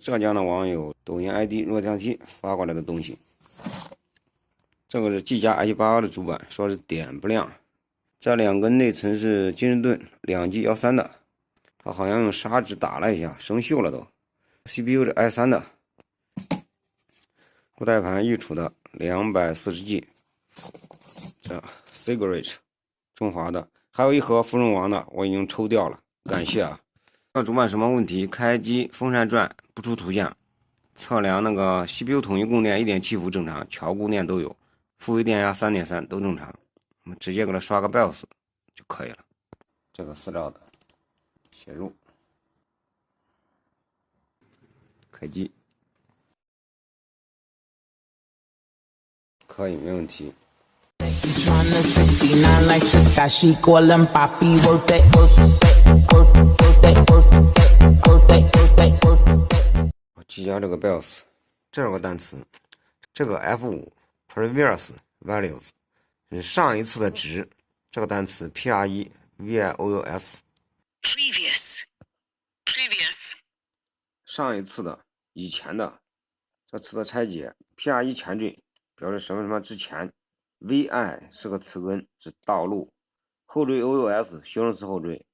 浙江的网友抖音 ID 若江七发过来的东西。这个是技嘉 i88 的主板，说是点不亮。这两根内存是金士顿2G13的，它好像用砂纸打了一下，生锈了都。CPU 是 i3 的，固态盘预储的240G， 这 Cigarette 中华的，还有一盒芙蓉王的，我已经抽掉了，感谢啊。这主板什么问题？开机风扇转不出图像，测量那个 CPU 统一供电 1.7 伏正常，桥供电都有，负微电压 3.3 都正常，我们直接给它刷个 BIOS 就可以了。这个饲料的写入，开机，可以，没问题。技嘉这个 BIOS， 这有个单词，这个 F5 previous values 是上一次的值，这个单词 PREVIOUS previous 上一次的，以前的，这词的拆解 PRE 前缀表示什么什么之前， VI 是个词根，指道路，后缀 OUS 形容词后缀